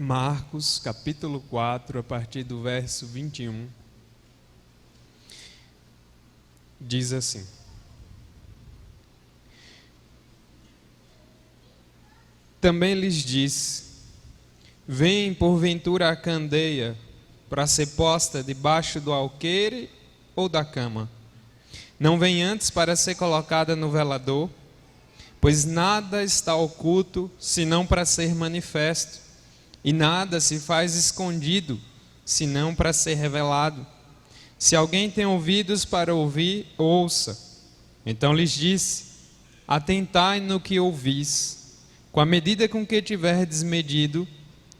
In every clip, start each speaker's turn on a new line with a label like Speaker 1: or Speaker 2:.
Speaker 1: Marcos, capítulo 4, a partir do verso 21, diz assim: Também lhes disse: Vem porventura a candeia para ser posta debaixo do alqueire ou da cama? Não vem antes para ser colocada no velador? Pois nada está oculto, senão para ser manifesto, e nada se faz escondido, senão para ser revelado. Se alguém tem ouvidos para ouvir, ouça. Então lhes disse: Atentai no que ouvis. Com a medida com que tiverdes medido,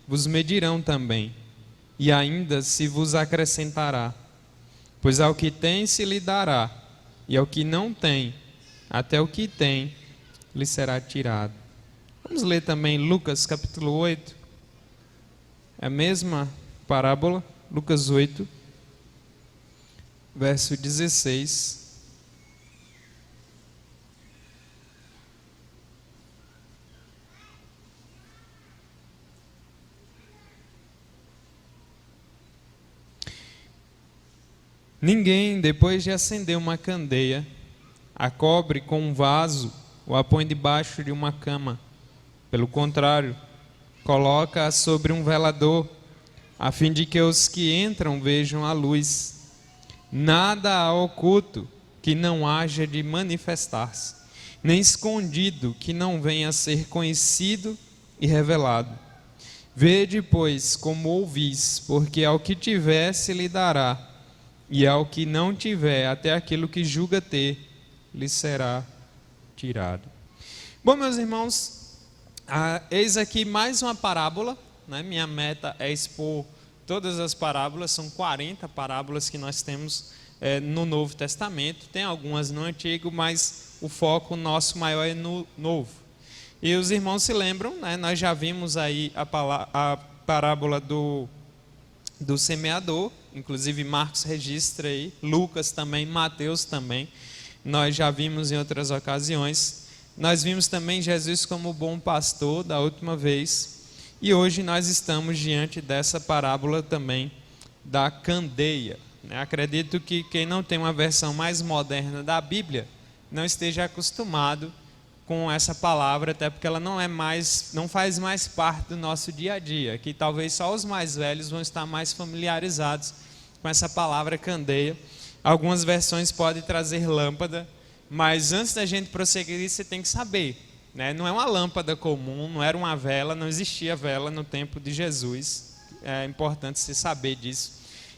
Speaker 1: vos medirão também, e ainda se vos acrescentará. Pois ao que tem se lhe dará, e ao que não tem, até o que tem, lhe será tirado. Vamos ler também Lucas capítulo 8. É a mesma parábola, Lucas 8, verso 16. Ninguém, depois de acender uma candeia, a cobre com um vaso ou a põe debaixo de uma cama. Pelo contrário, coloca-a sobre um velador, a fim de que os que entram vejam a luz. Nada há oculto que não haja de manifestar-se, nem escondido que não venha a ser conhecido e revelado. Vede, pois, como ouvis, porque ao que tiver se lhe dará, e ao que não tiver, até aquilo que julga ter, lhe será tirado. Bom, meus irmãos, eis aqui mais uma parábola, né? Minha meta é expor todas as parábolas, são 40 parábolas que nós temos no Novo Testamento, tem algumas no Antigo, mas o foco nosso maior é no Novo. E os irmãos se lembram, né? Nós já vimos aí a parábola do semeador, inclusive Marcos registra aí, Lucas também, Mateus também, nós já vimos em outras ocasiões. Nós vimos também Jesus como bom pastor da última vez, e hoje nós estamos diante dessa parábola também da candeia. Acredito que quem não tem uma versão mais moderna da Bíblia não esteja acostumado com essa palavra, até porque ela não faz mais parte do nosso dia a dia, que talvez só os mais velhos vão estar mais familiarizados com essa palavra candeia. Algumas versões podem trazer lâmpada, mas antes da gente prosseguir, você tem que saber, né? Não é uma lâmpada comum, não era uma vela, não existia vela no tempo de Jesus, é importante você saber disso.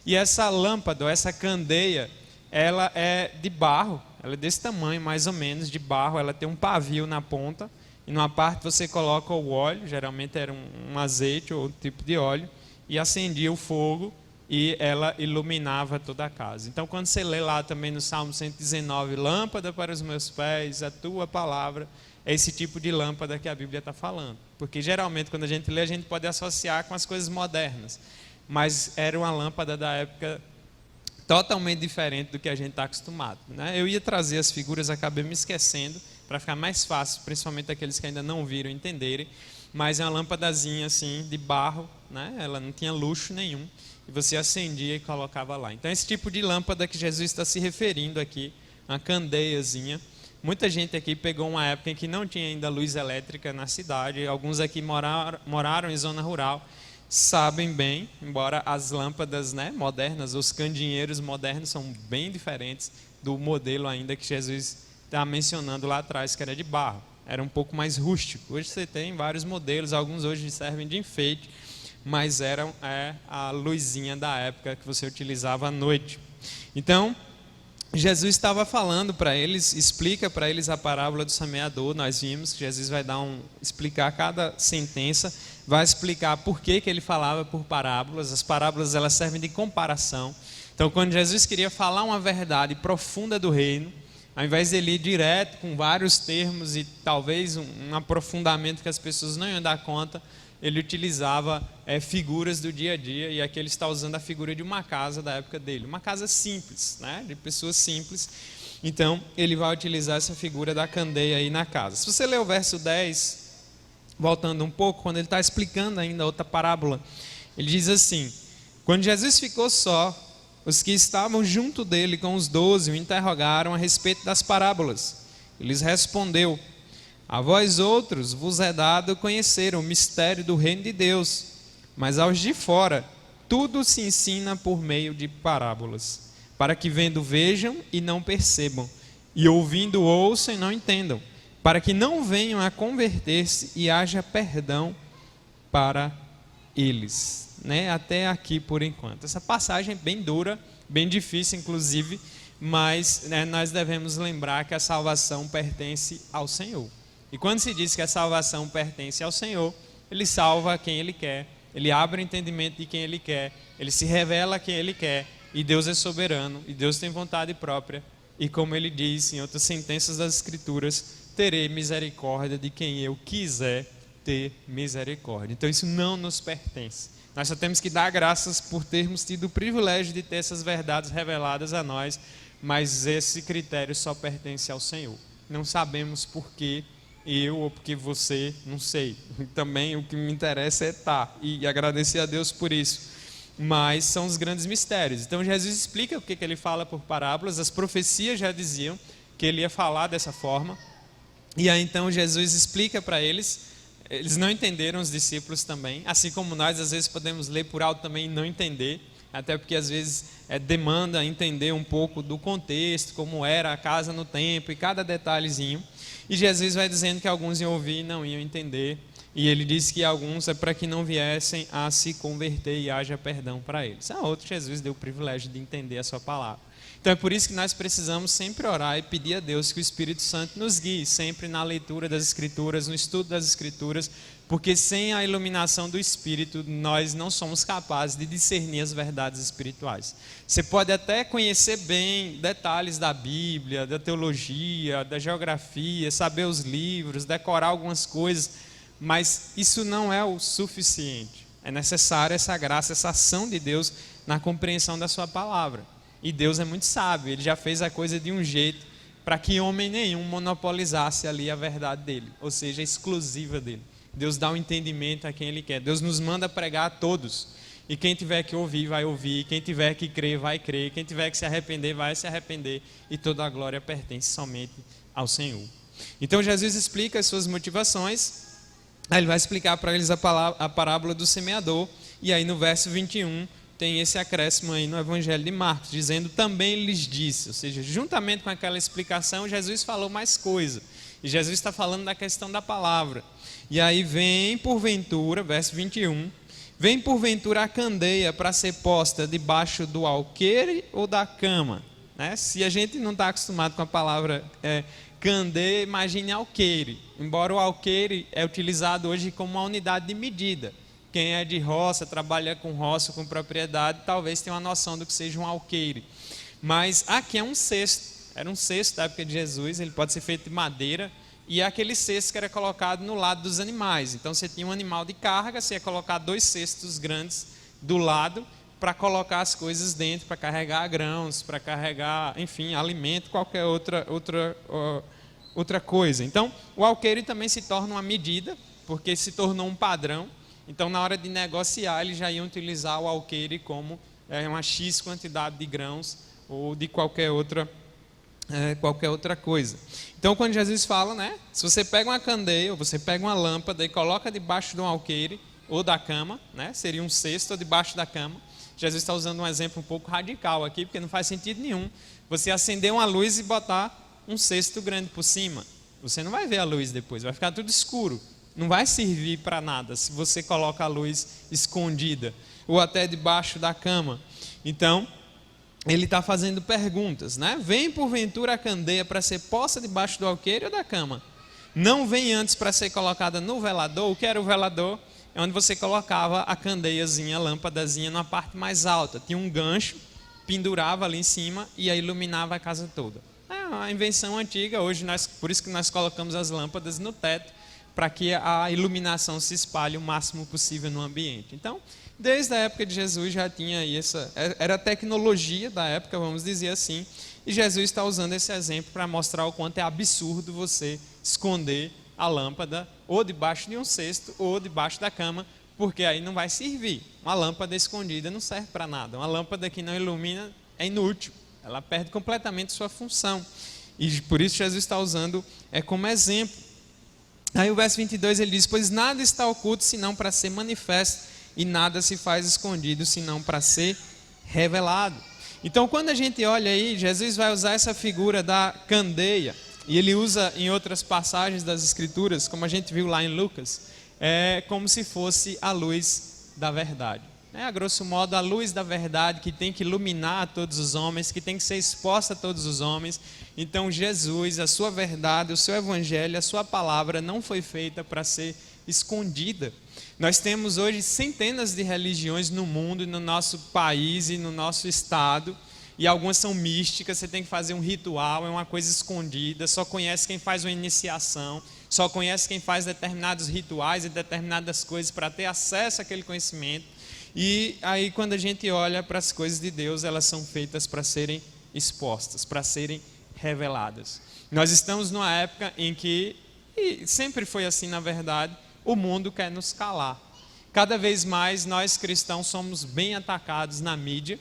Speaker 1: E essa lâmpada, ou essa candeia, ela é de barro, ela é desse tamanho mais ou menos, de barro, ela tem um pavio na ponta, e numa parte você coloca o óleo, geralmente era um azeite ou outro tipo de óleo, e acendia o fogo, e ela iluminava toda a casa. Então, quando você lê lá também no Salmo 119, lâmpada para os meus pés, a tua palavra, é esse tipo de lâmpada que a Bíblia está falando. Porque geralmente quando a gente lê, a gente pode associar com as coisas modernas, mas era uma lâmpada da época totalmente diferente do que a gente está acostumado, né? Eu ia trazer as figuras, acabei me esquecendo, para ficar mais fácil, principalmente aqueles que ainda não viram entenderem, mas é uma lâmpadazinha assim, de barro, né? Ela não tinha luxo nenhum, e você acendia e colocava lá. Então esse tipo de lâmpada que Jesus está se referindo aqui, uma candeiazinha. Muita gente aqui pegou uma época em que não tinha ainda luz elétrica na cidade, alguns aqui moraram em zona rural, sabem bem, embora as lâmpadas, né, modernas, os candinheiros modernos são bem diferentes do modelo ainda que Jesus está mencionando lá atrás, que era de barro, era um pouco mais rústico. Hoje você tem vários modelos, alguns hoje servem de enfeite, mas eram a luzinha da época que você utilizava à noite. Então, Jesus estava falando para eles, explica para eles a parábola do semeador. Nós vimos que Jesus vai explicar cada sentença, vai explicar por que ele falava por parábolas. As parábolas elas servem de comparação. Então, quando Jesus queria falar uma verdade profunda do reino, ao invés de ele ir direto com vários termos e talvez um aprofundamento que as pessoas não iam dar conta, ele utilizava figuras do dia a dia, e aqui ele está usando a figura de uma casa da época dele, uma casa simples, né, de pessoas simples. Então ele vai utilizar essa figura da candeia aí na casa. Se você ler o verso 10, voltando um pouco, quando ele está explicando ainda outra parábola, ele diz assim: quando Jesus ficou só, os que estavam junto dele com os 12 o interrogaram a respeito das parábolas. Ele lhes respondeu: a vós outros vos é dado conhecer o mistério do reino de Deus, mas aos de fora tudo se ensina por meio de parábolas, para que vendo vejam e não percebam, e ouvindo ouçam e não entendam, para que não venham a converter-se e haja perdão para eles. Até aqui por enquanto. Essa passagem é bem dura, bem difícil inclusive, mas nós devemos lembrar que a salvação pertence ao Senhor. E quando se diz que a salvação pertence ao Senhor, Ele salva quem Ele quer, Ele abre o entendimento de quem Ele quer, Ele se revela a quem Ele quer, e Deus é soberano, e Deus tem vontade própria, e como Ele diz em outras sentenças das Escrituras, terei misericórdia de quem eu quiser ter misericórdia. Então isso não nos pertence. Nós só temos que dar graças por termos tido o privilégio de ter essas verdades reveladas a nós, mas esse critério só pertence ao Senhor. Não sabemos por que eu ou porque você, não sei. Também o que me interessa é estar e agradecer a Deus por isso. Mas são os grandes mistérios. Então Jesus explica o que ele fala por parábolas. As profecias já diziam que ele ia falar dessa forma. E aí então Jesus explica para eles. Eles não entenderam, os discípulos também, assim como nós às vezes podemos ler por alto também e não entender, até porque às vezes demanda entender um pouco do contexto, como era a casa no tempo e cada detalhezinho. E Jesus vai dizendo que alguns iam ouvir e não iam entender, e ele disse que alguns é para que não viessem a se converter e haja perdão para eles. A outros Jesus deu o privilégio de entender a sua palavra. Então é por isso que nós precisamos sempre orar e pedir a Deus que o Espírito Santo nos guie sempre na leitura das Escrituras, no estudo das Escrituras, porque sem a iluminação do Espírito nós não somos capazes de discernir as verdades espirituais. Você pode até conhecer bem detalhes da Bíblia, da teologia, da geografia, saber os livros, decorar algumas coisas, mas isso não é o suficiente. É necessária essa graça, essa ação de Deus na compreensão da sua palavra. E Deus é muito sábio, Ele já fez a coisa de um jeito para que homem nenhum monopolizasse ali a verdade dele, ou seja, exclusiva dele. Deus dá o entendimento a quem Ele quer. Deus nos manda pregar a todos. E quem tiver que ouvir, vai ouvir. Quem tiver que crer, vai crer. Quem tiver que se arrepender, vai se arrepender. E toda a glória pertence somente ao Senhor. Então Jesus explica as suas motivações. Aí Ele vai explicar para eles a parábola do semeador. E aí no verso 21... tem esse acréscimo aí no Evangelho de Marcos, dizendo também lhes disse, ou seja, juntamente com aquela explicação, Jesus falou mais coisa. E Jesus está falando da questão da palavra. E aí vem porventura, verso 21, vem porventura a candeia para ser posta debaixo do alqueire ou da cama? Se a gente não está acostumado com a palavra candeia, imagine alqueire. Embora o alqueire é utilizado hoje como uma unidade de medida. Quem é de roça, trabalha com roça, com propriedade, talvez tenha uma noção do que seja um alqueire. Mas aqui é um cesto. Era um cesto da época de Jesus, ele pode ser feito de madeira. E é aquele cesto que era colocado no lado dos animais. Então você tinha um animal de carga, você ia colocar 2 cestos grandes do lado para colocar as coisas dentro, para carregar grãos, para carregar, enfim, alimento, qualquer outra coisa. Então o alqueire também se torna uma medida, porque se tornou um padrão. Então, na hora de negociar, eles já iam utilizar o alqueire como uma X quantidade de grãos ou de qualquer outra coisa. Então, quando Jesus fala, se você pega uma candeia ou você pega uma lâmpada e coloca debaixo de um alqueire ou da cama, seria um cesto ou debaixo da cama, Jesus está usando um exemplo um pouco radical aqui, porque não faz sentido nenhum você acender uma luz e botar um cesto grande por cima. Você não vai ver a luz depois, vai ficar tudo escuro. Não vai servir para nada se você coloca a luz escondida ou até debaixo da cama. Então, ele está fazendo perguntas, Vem porventura a candeia para ser posta debaixo do alqueire ou da cama? Não vem antes para ser colocada no velador? O que era o velador? É onde você colocava a candeiazinha, a lâmpadazinha na parte mais alta. Tinha um gancho, pendurava ali em cima e aí iluminava a casa toda. É uma invenção antiga, hoje por isso que nós colocamos as lâmpadas no teto, para que a iluminação se espalhe o máximo possível no ambiente. Então, desde a época de Jesus já tinha aí era a tecnologia da época, vamos dizer assim, e Jesus está usando esse exemplo para mostrar o quanto é absurdo você esconder a lâmpada ou debaixo de um cesto ou debaixo da cama, porque aí não vai servir. Uma lâmpada escondida não serve para nada. Uma lâmpada que não ilumina é inútil, ela perde completamente sua função. E por isso Jesus está usando como exemplo. Aí o verso 22 ele diz: pois nada está oculto senão para ser manifesto, e nada se faz escondido senão para ser revelado. Então quando a gente olha aí, Jesus vai usar essa figura da candeia, e ele usa em outras passagens das Escrituras, como a gente viu lá em Lucas, como se fosse a luz da verdade. A grosso modo, a luz da verdade que tem que iluminar a todos os homens, que tem que ser exposta a todos os homens. Então Jesus, a sua verdade, o seu evangelho, a sua palavra não foi feita para ser escondida. Nós temos hoje centenas de religiões no mundo, no nosso país e no nosso estado, e algumas são místicas, você tem que fazer um ritual, é uma coisa escondida, só conhece quem faz uma iniciação, só conhece quem faz determinados rituais e determinadas coisas para ter acesso àquele conhecimento. E aí quando a gente olha para as coisas de Deus, elas são feitas para serem expostas, para serem reveladas. Nós estamos numa época em que, e sempre foi assim na verdade, o mundo quer nos calar. Cada vez mais nós cristãos somos bem atacados na mídia,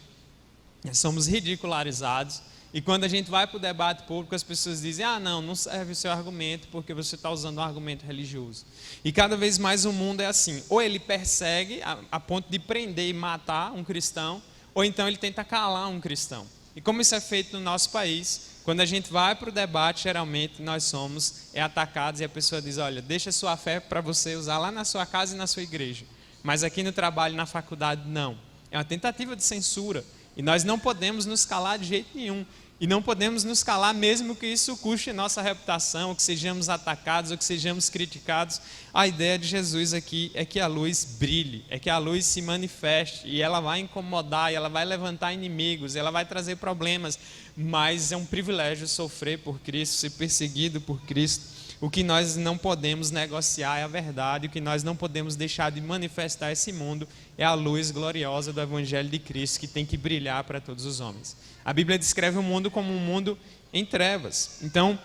Speaker 1: somos ridicularizados, e quando a gente vai para o debate público, as pessoas dizem: não serve o seu argumento porque você está usando um argumento religioso. E cada vez mais o mundo é assim, ou ele persegue a ponto de prender e matar um cristão, ou então ele tenta calar um cristão. E como isso é feito no nosso país, quando a gente vai para o debate, geralmente nós somos atacados, e a pessoa diz: olha, deixa a sua fé para você usar lá na sua casa e na sua igreja, mas aqui no trabalho, na faculdade, não. É uma tentativa de censura, e nós não podemos nos calar de jeito nenhum. E não podemos nos calar mesmo que isso custe nossa reputação, ou que sejamos atacados, ou que sejamos criticados. A ideia de Jesus aqui é que a luz brilhe, é que a luz se manifeste, e ela vai incomodar, e ela vai levantar inimigos, ela vai trazer problemas, mas é um privilégio sofrer por Cristo, ser perseguido por Cristo. O que nós não podemos negociar é a verdade, o que nós não podemos deixar de manifestar a esse mundo é a luz gloriosa do Evangelho de Cristo, que tem que brilhar para todos os homens. A Bíblia descreve o mundo como um mundo em trevas. Então,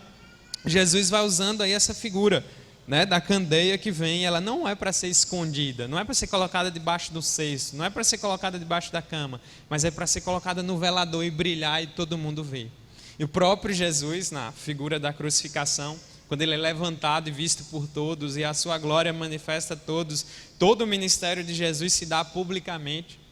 Speaker 1: Jesus vai usando aí essa figura, da candeia que vem. Ela não é para ser escondida, não é para ser colocada debaixo do cesto, não é para ser colocada debaixo da cama, mas é para ser colocada no velador e brilhar e todo mundo ver. E o próprio Jesus, na figura da crucificação, quando ele é levantado e visto por todos, e a sua glória manifesta a todos, todo o ministério de Jesus se dá publicamente,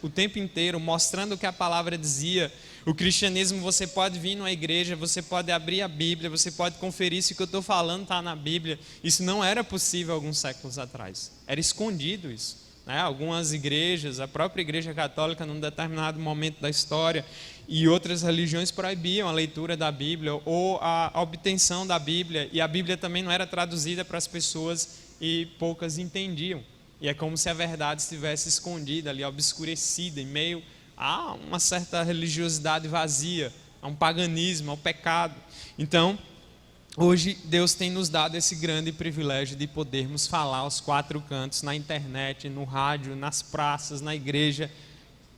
Speaker 1: o tempo inteiro, mostrando o que a palavra dizia. O cristianismo, você pode vir numa igreja, você pode abrir a Bíblia, você pode conferir se o que eu estou falando está na Bíblia. Isso não era possível alguns séculos atrás, era escondido isso. Algumas igrejas, a própria igreja católica, num determinado momento da história, e outras religiões proibiam a leitura da Bíblia ou a obtenção da Bíblia, e a Bíblia também não era traduzida para as pessoas e poucas entendiam. E é como se a verdade estivesse escondida ali, obscurecida, em meio a uma certa religiosidade vazia, a um paganismo, ao pecado. Então, hoje Deus tem nos dado esse grande privilégio de podermos falar aos quatro cantos, na internet, no rádio, nas praças, na igreja,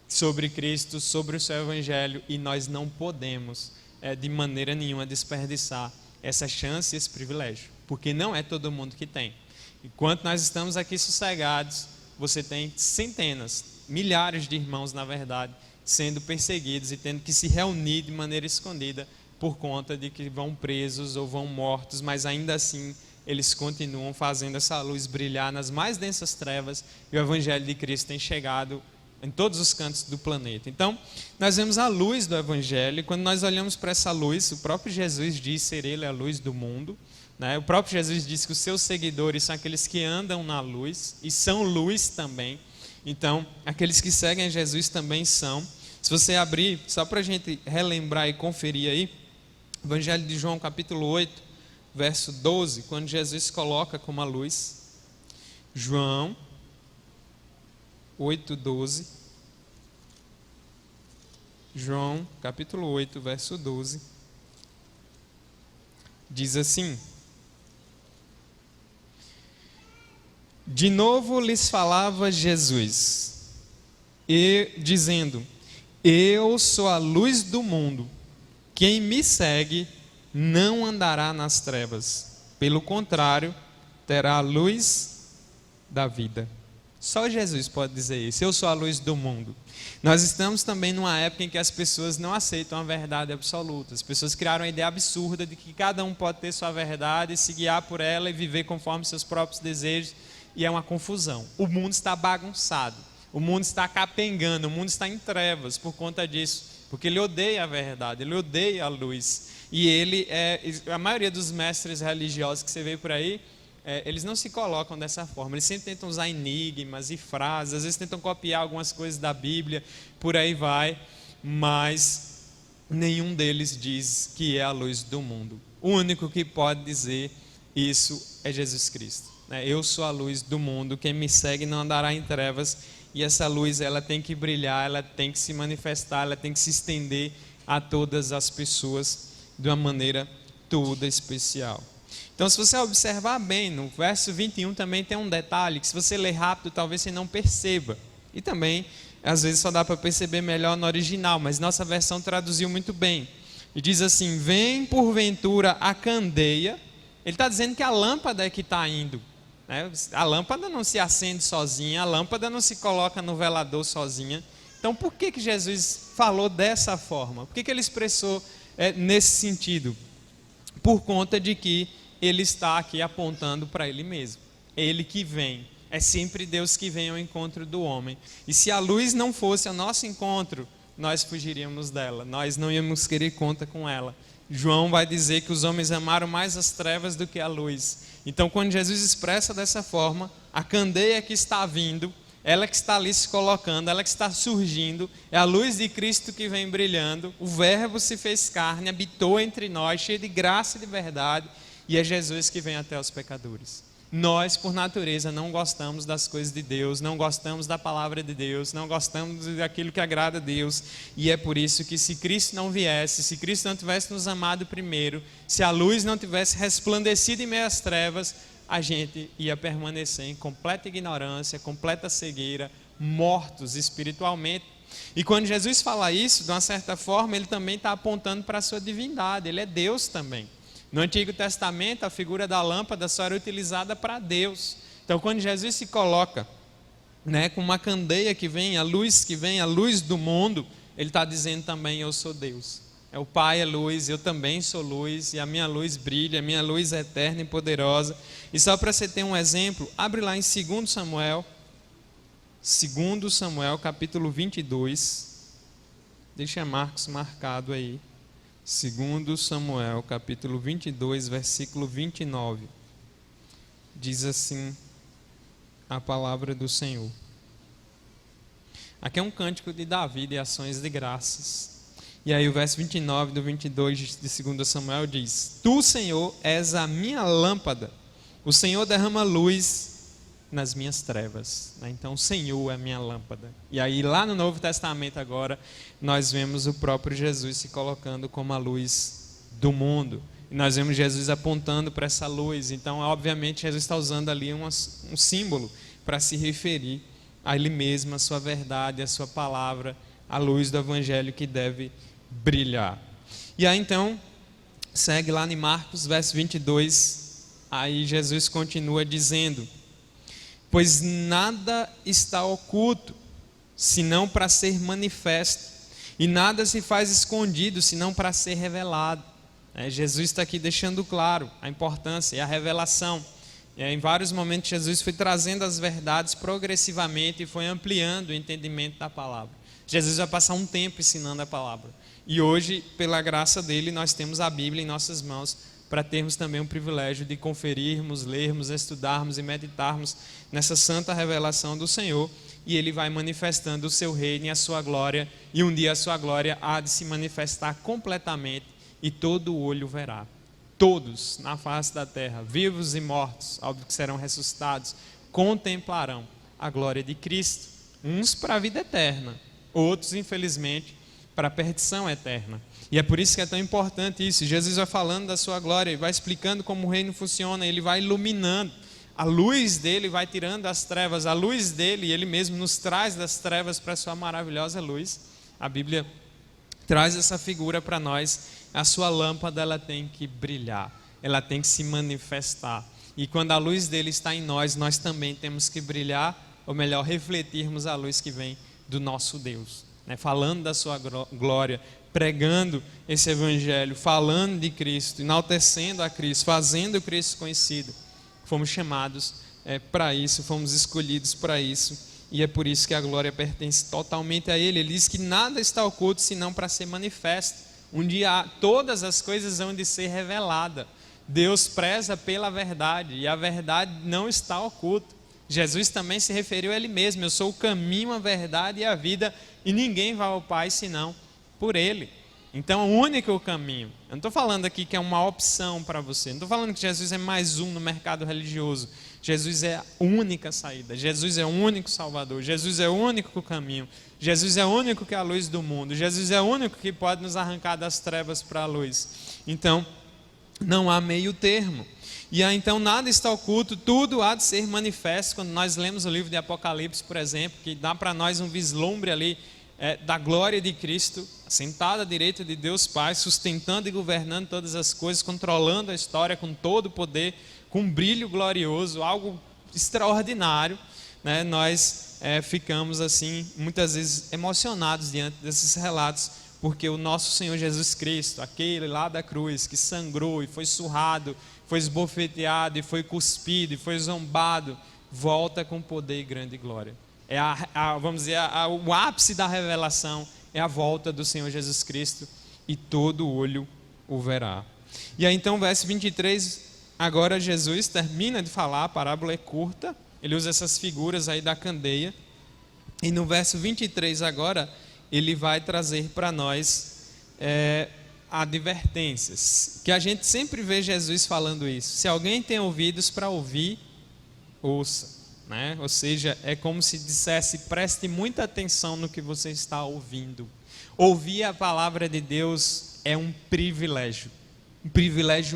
Speaker 1: sobre Cristo, sobre o seu Evangelho, e nós não podemos de maneira nenhuma desperdiçar essa chance e esse privilégio, porque não é todo mundo que tem. Enquanto nós estamos aqui sossegados, você tem centenas, milhares de irmãos, na verdade, sendo perseguidos e tendo que se reunir de maneira escondida por conta de que vão presos ou vão mortos, mas ainda assim eles continuam fazendo essa luz brilhar nas mais densas trevas, e o Evangelho de Cristo tem chegado em todos os cantos do planeta. Então, nós vemos a luz do Evangelho, e quando nós olhamos para essa luz, o próprio Jesus diz ser Ele a luz do mundo. O próprio Jesus diz que os seus seguidores são aqueles que andam na luz, e são luz também. Então, aqueles que seguem Jesus também são. Se você abrir, só para a gente relembrar e conferir aí, Evangelho de João, capítulo 8, verso 12, quando Jesus se coloca como a luz. João 8, 12. João, capítulo 8, verso 12. Diz assim: de novo lhes falava Jesus, dizendo: eu sou a luz do mundo. Quem me segue não andará nas trevas, Pelo contrário, terá a luz da vida. Só Jesus pode dizer isso. Eu sou a luz do mundo. Nós estamos também numa época em que as pessoas não aceitam a verdade absoluta. As pessoas criaram a ideia absurda de que cada um pode ter sua verdade, se guiar por ela e viver conforme seus próprios desejos. E é uma confusão. O mundo está bagunçado. O mundo está capengando. O mundo está em trevas por conta disso. Porque ele odeia a verdade, ele odeia a luz. E a maioria dos mestres religiosos que você vê por aí, eles não se colocam dessa forma. Eles sempre tentam usar enigmas e frases, às vezes tentam copiar algumas coisas da Bíblia, por aí vai, mas nenhum deles diz que é a luz do mundo. O único que pode dizer isso é Jesus Cristo. Eu sou a luz do mundo, quem me segue não andará em trevas, e essa luz ela tem que brilhar, ela tem que se manifestar, ela tem que se estender a todas as pessoas de uma maneira toda especial. Então, se você observar bem, no verso 21 também tem um detalhe que se você ler rápido, talvez você não perceba. E também, às vezes, só dá para perceber melhor no original, mas nossa versão traduziu muito bem. E diz assim: vem porventura a candeia. Ele está dizendo que a lâmpada é que está indo. A lâmpada não se acende sozinha, a lâmpada não se coloca no velador sozinha. Então, por que Jesus falou dessa forma? Por que ele expressou nesse sentido? Por conta de que ele está aqui apontando para ele mesmo. Ele que vem. É sempre Deus que vem ao encontro do homem. E se a luz não fosse ao nosso encontro, nós fugiríamos dela. Nós não íamos querer conta com ela. João vai dizer que os homens amaram mais as trevas do que a luz. Então, quando Jesus expressa dessa forma, a candeia que está vindo, ela que está ali se colocando, ela que está surgindo, é a luz de Cristo que vem brilhando. O Verbo se fez carne, habitou entre nós, cheio de graça e de verdade. E é Jesus que vem até os pecadores. Nós, por natureza, não gostamos das coisas de Deus, não gostamos da palavra de Deus, não gostamos daquilo que agrada a Deus. E é por isso que se Cristo não viesse, se Cristo não tivesse nos amado primeiro, se a luz não tivesse resplandecido em meio às trevas, a gente ia permanecer em completa ignorância, completa cegueira, mortos espiritualmente. E quando Jesus fala isso, de uma certa forma, ele também está apontando para a sua divindade, ele é Deus também. No Antigo Testamento, a figura da lâmpada só era utilizada para Deus. Então, quando Jesus se coloca com uma candeia que vem, a luz do mundo, ele está dizendo também: eu sou Deus. O Pai é luz, eu também sou luz, e a minha luz brilha, a minha luz é eterna e poderosa. E só para você ter um exemplo, abre lá em 2 Samuel, capítulo 22. Deixa Marcos marcado aí. 2 Samuel, capítulo 22, versículo 29. Diz assim a palavra do Senhor. Aqui é um cântico de Davi de ações de graças. E aí o verso 29 do 22 de 2 Samuel diz: Tu, Senhor, és a minha lâmpada. O Senhor derrama luz nas minhas trevas. Então o Senhor é a minha lâmpada. E aí lá no Novo Testamento agora, nós vemos o próprio Jesus se colocando como a luz do mundo. E nós vemos Jesus apontando para essa luz. Então, obviamente, Jesus está usando ali um símbolo para se referir a Ele mesmo, a sua verdade, a sua palavra, a luz do Evangelho que deve brilhar. E aí então, segue lá em Marcos, verso 22, aí Jesus continua dizendo: pois nada está oculto, senão para ser manifesto, e nada se faz escondido, senão para ser revelado. Jesus está aqui deixando claro a importância e a revelação. Em vários momentos Jesus foi trazendo as verdades progressivamente e foi ampliando o entendimento da palavra. Jesus vai passar um tempo ensinando a palavra. E hoje, pela graça dele, nós temos a Bíblia em nossas mãos, para termos também o privilégio de conferirmos, lermos, estudarmos e meditarmos nessa santa revelação do Senhor, e Ele vai manifestando o seu reino e a sua glória, e um dia a sua glória há de se manifestar completamente, e todo olho verá. Todos na face da terra, vivos e mortos, óbvio que serão ressuscitados, contemplarão a glória de Cristo, uns para a vida eterna, outros, infelizmente, para a perdição eterna. E é por isso que é tão importante isso. Jesus vai falando da sua glória, vai explicando como o reino funciona, ele vai iluminando. A luz dele vai tirando as trevas, a luz dele, ele mesmo nos traz das trevas para a sua maravilhosa luz. A Bíblia traz essa figura para nós. A sua lâmpada ela tem que brilhar. ela tem que se manifestar. E quando a luz dele está em nós, nós também temos que brilhar, ou melhor, refletirmos a luz que vem do nosso Deus, né? Falando da sua glória, pregando esse evangelho, falando de Cristo, enaltecendo a Cristo, fazendo Cristo conhecido. Fomos chamados para isso, fomos escolhidos para isso, e é por isso que a glória pertence totalmente a Ele. Ele diz que nada está oculto senão para ser manifesto. Um dia todas as coisas vão de ser revelada. Deus preza pela verdade, e a verdade não está oculta. Jesus também se referiu a Ele mesmo: eu sou o caminho, a verdade e a vida, e ninguém vai ao Pai senão por Ele. Então, o único caminho. Eu não estou falando aqui que é uma opção para você, não estou falando que Jesus é mais um no mercado religioso. Jesus é a única saída, Jesus é o único Salvador, Jesus é o único caminho, Jesus é o único que é a luz do mundo, Jesus é o único que pode nos arrancar das trevas para a luz. Então, não há meio termo. E aí, então, nada está oculto, tudo há de ser manifesto. Quando nós lemos o livro de Apocalipse, por exemplo, que dá para nós um vislumbre ali da glória de Cristo, sentado à direita de Deus Pai, sustentando e governando todas as coisas, controlando a história com todo o poder, com um brilho glorioso, algo extraordinário, né? Nós ficamos assim, muitas vezes emocionados diante desses relatos, porque o nosso Senhor Jesus Cristo, aquele lá da cruz, que sangrou e foi surrado, foi esbofeteado e foi cuspido e foi zombado, volta com poder e grande glória. Vamos dizer, o ápice da revelação é a volta do Senhor Jesus Cristo, e todo olho o verá. E aí então, verso 23, agora Jesus termina de falar, a parábola é curta, ele usa essas figuras aí da candeia, e no verso 23 agora, ele vai trazer para nós advertências, que a gente sempre vê Jesus falando isso: se alguém tem ouvidos para ouvir, ouça. Né? Ou seja, é como se dissesse: preste muita atenção no que você está ouvindo. Ouvir a palavra de Deus é um privilégio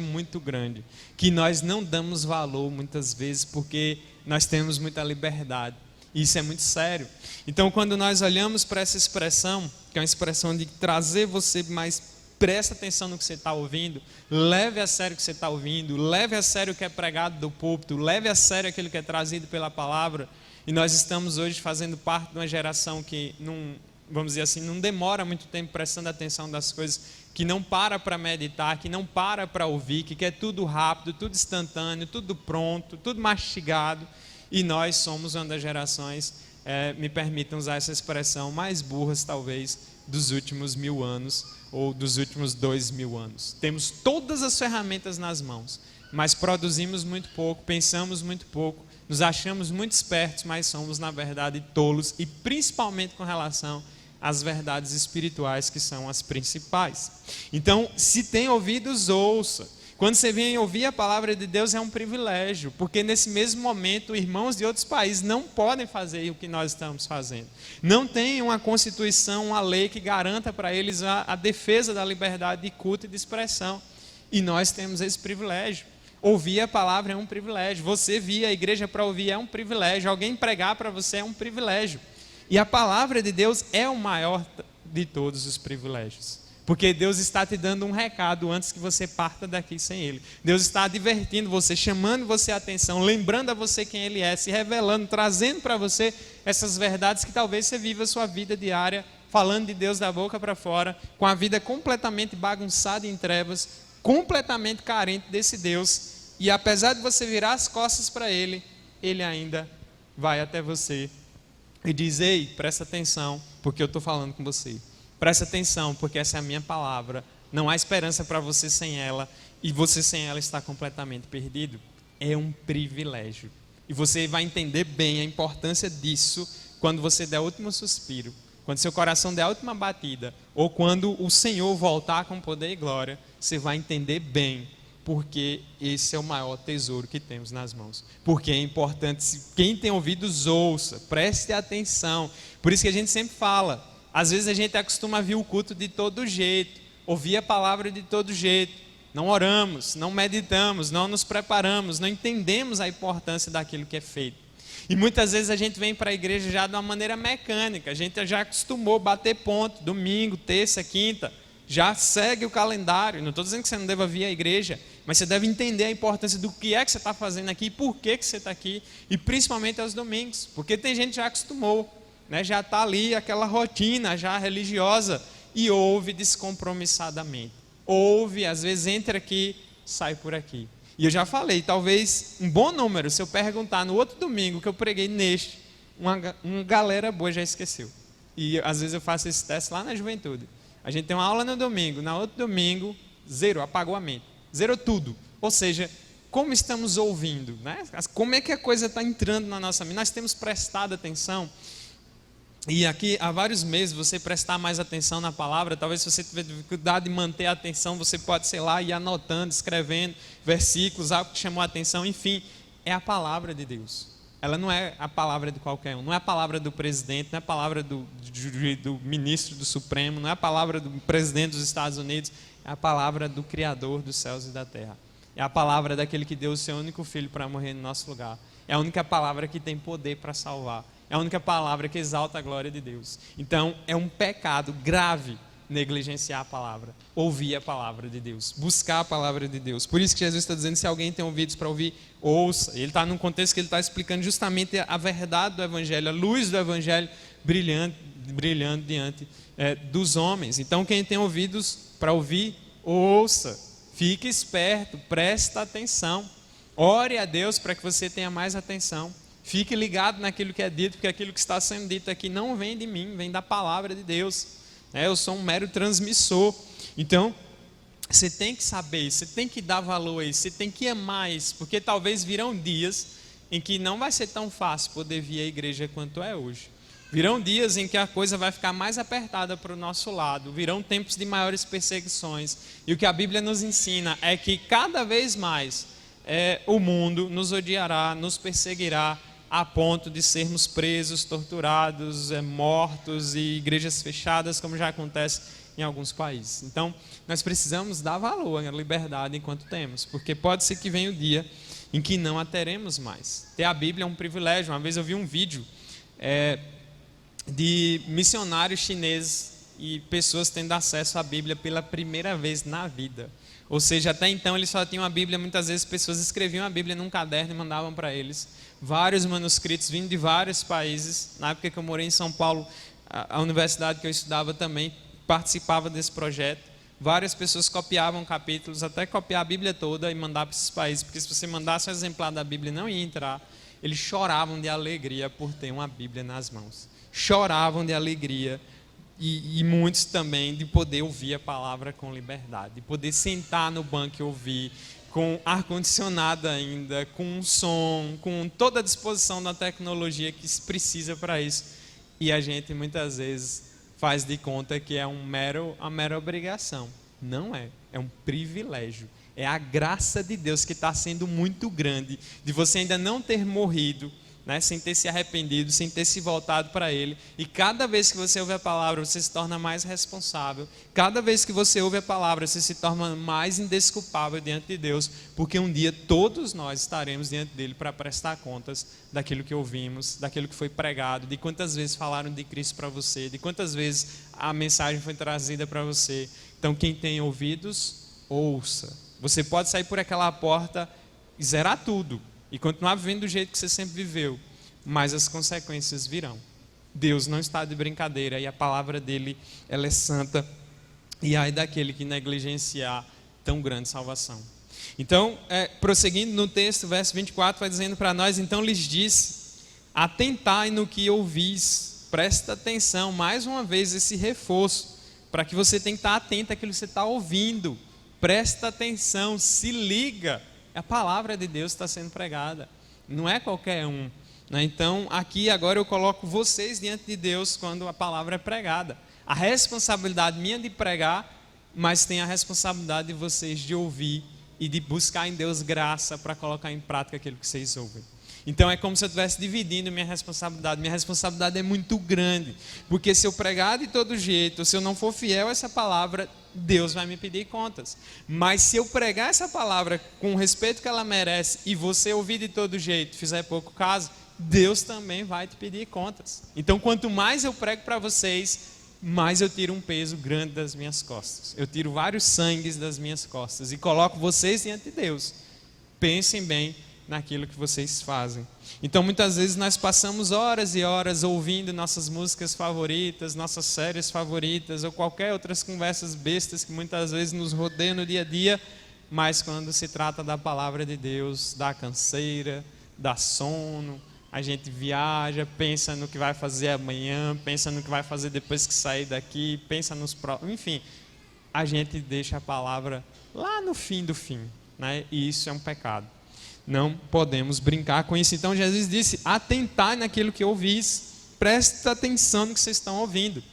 Speaker 1: muito grande, que nós não damos valor muitas vezes, porque nós temos muita liberdade. Isso é muito sério. Então, quando nós olhamos para essa expressão, que é uma expressão de trazer você mais, presta atenção no que você está ouvindo, leve a sério o que você está ouvindo, leve a sério o que é pregado do púlpito, leve a sério aquilo que é trazido pela palavra. E nós estamos hoje fazendo parte de uma geração que não, vamos dizer assim, não demora muito tempo prestando atenção das coisas, que não para meditar, que não para ouvir, que quer tudo rápido, tudo instantâneo, tudo pronto, tudo mastigado. E nós somos uma das gerações, me permitam usar essa expressão, mais burras talvez dos últimos 1000 anos, ou dos últimos 2000 anos. Temos todas as ferramentas nas mãos, mas produzimos muito pouco, pensamos muito pouco, nos achamos muito espertos, mas somos na verdade tolos, e principalmente com relação às verdades espirituais, que são as principais. Então, se tem ouvidos, ouça. Quando você vem ouvir a palavra de Deus, é um privilégio, porque nesse mesmo momento, irmãos de outros países não podem fazer o que nós estamos fazendo. Não tem uma constituição, uma lei que garanta para eles a defesa da liberdade de culto e de expressão. E nós temos esse privilégio. Ouvir a palavra é um privilégio. Você vir à igreja para ouvir é um privilégio. Alguém pregar para você é um privilégio. E a palavra de Deus é o maior de todos os privilégios. Porque Deus está te dando um recado antes que você parta daqui sem Ele. Deus está advertindo você, chamando você a atenção, lembrando a você quem Ele é, se revelando, trazendo para você essas verdades que talvez você viva a sua vida diária, falando de Deus da boca para fora, com a vida completamente bagunçada em trevas, completamente carente desse Deus. E apesar de você virar as costas para Ele, Ele ainda vai até você e diz: ei, presta atenção, porque eu estou falando com você. Presta atenção, porque essa é a minha palavra. Não há esperança para você sem ela, e você sem ela está completamente perdido. É um privilégio. E você vai entender bem a importância disso quando você der o último suspiro, quando seu coração der a última batida, ou quando o Senhor voltar com poder e glória. Você vai entender bem, porque esse é o maior tesouro que temos nas mãos. Porque é importante, quem tem ouvidos ouça, preste atenção. Por isso que a gente sempre fala, às vezes a gente acostuma a vir o culto de todo jeito, ouvir a palavra de todo jeito, não oramos, não meditamos, não nos preparamos, não entendemos a importância daquilo que é feito. E muitas vezes a gente vem para a igreja já de uma maneira mecânica, a gente já acostumou bater ponto, domingo, terça, quinta, já segue o calendário. Não estou dizendo que você não deva vir à igreja, mas você deve entender a importância do que é que você está fazendo aqui, por que você está aqui, e principalmente aos domingos, porque tem gente que já acostumou, né? Já está ali aquela rotina já religiosa e ouve descompromissadamente. Ouve, às vezes entra aqui, sai por aqui. E eu já falei, talvez um bom número, se eu perguntar no outro domingo que eu preguei neste, uma galera boa já esqueceu. E às vezes eu faço esse teste lá na juventude. A gente tem uma aula no domingo, na outro domingo, zerou, apagou a mente. Zerou tudo. Ou seja, como estamos ouvindo, né? Como é que a coisa está entrando na nossa mente? Nós temos prestado atenção. E aqui há vários meses você prestar mais atenção na palavra. Talvez se você tiver dificuldade de manter a atenção, você pode, sei lá, ir anotando, escrevendo versículos, algo que chamou a atenção. Enfim, é a palavra de Deus. Ela não é a palavra de qualquer um, não é a palavra do presidente, não é a palavra do ministro do Supremo, não é a palavra do presidente dos Estados Unidos, é a palavra do Criador dos céus e da terra. É a palavra daquele que deu o seu único filho para morrer no nosso lugar. É a única palavra que tem poder para salvar. É a única palavra que exalta a glória de Deus. Então, é um pecado grave negligenciar a palavra, ouvir a palavra de Deus, buscar a palavra de Deus. Por isso que Jesus está dizendo, se alguém tem ouvidos para ouvir, ouça. Ele está num contexto que ele está explicando justamente a verdade do Evangelho, a luz do Evangelho brilhando diante dos homens. Então, quem tem ouvidos para ouvir, ouça. Fique esperto, presta atenção. Ore a Deus para que você tenha mais atenção. Fique ligado naquilo que é dito, porque aquilo que está sendo dito aqui não vem de mim, vem da palavra de Deus. Eu sou um mero transmissor. Então, você tem que saber, você tem que dar valor a isso, você tem que amar isso, porque talvez virão dias em que não vai ser tão fácil poder vir à igreja quanto é hoje. Virão dias em que a coisa vai ficar mais apertada para o nosso lado, virão tempos de maiores perseguições. E o que a Bíblia nos ensina é que cada vez mais o mundo nos odiará, nos perseguirá, a ponto de sermos presos, torturados, mortos e igrejas fechadas, como já acontece em alguns países. Então, nós precisamos dar valor à liberdade enquanto temos, porque pode ser que venha o dia em que não a teremos mais. Ter a Bíblia é um privilégio. Uma vez eu vi um vídeo de missionários chineses e pessoas tendo acesso à Bíblia pela primeira vez na vida. Ou seja, até então eles só tinham a Bíblia, muitas vezes pessoas escreviam a Bíblia num caderno e mandavam para eles. Vários manuscritos vindo de vários países. Na época que eu morei em São Paulo, a universidade que eu estudava também participava desse projeto. Várias pessoas copiavam capítulos, até copiar a Bíblia toda e mandar para esses países, porque se você mandasse um exemplar da Bíblia não ia entrar. Eles choravam de alegria por ter uma Bíblia nas mãos. Choravam de alegria. E muitos também de poder ouvir a palavra com liberdade, de poder sentar no banco e ouvir, com ar-condicionado ainda, com som, com toda a disposição da tecnologia que se precisa para isso. E a gente muitas vezes faz de conta que é uma mera obrigação. Não é, é um privilégio. É a graça de Deus que está sendo muito grande, de você ainda não ter morrido, né, sem ter se arrependido, sem ter se voltado para Ele. E cada vez que você ouve a palavra, você se torna mais responsável. Cada vez que você ouve a palavra, você se torna mais indesculpável diante de Deus, porque um dia todos nós estaremos diante dele para prestar contas daquilo que ouvimos, daquilo que foi pregado, de quantas vezes falaram de Cristo para você, de quantas vezes a mensagem foi trazida para você. Então, quem tem ouvidos, ouça. Você pode sair por aquela porta e zerar tudo, e continuar vivendo do jeito que você sempre viveu, mas as consequências virão. Deus não está de brincadeira e a palavra dele, ela é santa, e ai daquele que negligenciar tão grande salvação. Então, prosseguindo no texto, verso 24 vai dizendo para nós: então lhes disse, atentai no que ouvis. Presta atenção, mais uma vez esse reforço, para que você tenha que estar atento àquilo que você está ouvindo. Presta atenção, se liga. A palavra de Deus está sendo pregada, não é qualquer um, né? Então, aqui agora eu coloco vocês diante de Deus quando a palavra é pregada. A responsabilidade minha de pregar, mas tem a responsabilidade de vocês de ouvir e de buscar em Deus graça para colocar em prática aquilo que vocês ouvem. Então é como se eu estivesse dividindo minha responsabilidade. Minha responsabilidade é muito grande, porque se eu pregar de todo jeito, se eu não for fiel a essa palavra, Deus vai me pedir contas. Mas se eu pregar essa palavra com o respeito que ela merece e você ouvir de todo jeito, fizer pouco caso, Deus também vai te pedir contas. Então quanto mais eu prego para vocês, mais eu tiro um peso grande das minhas costas. Eu tiro vários sangues das minhas costas e coloco vocês diante de Deus. Pensem bem naquilo que vocês fazem. Então, muitas vezes nós passamos horas e horas ouvindo nossas músicas favoritas, nossas séries favoritas ou qualquer outras conversas bestas que muitas vezes nos rodeiam no dia a dia, mas quando se trata da palavra de Deus, dá canseira, dá sono, a gente viaja, pensa no que vai fazer amanhã, pensa no que vai fazer depois que sair daqui, pensa nos próximos, enfim, a gente deixa a palavra lá no fim do fim, né? E isso é um pecado. Não podemos brincar com isso. Então Jesus disse: atentai naquilo que ouvis, presta atenção no que vocês estão ouvindo,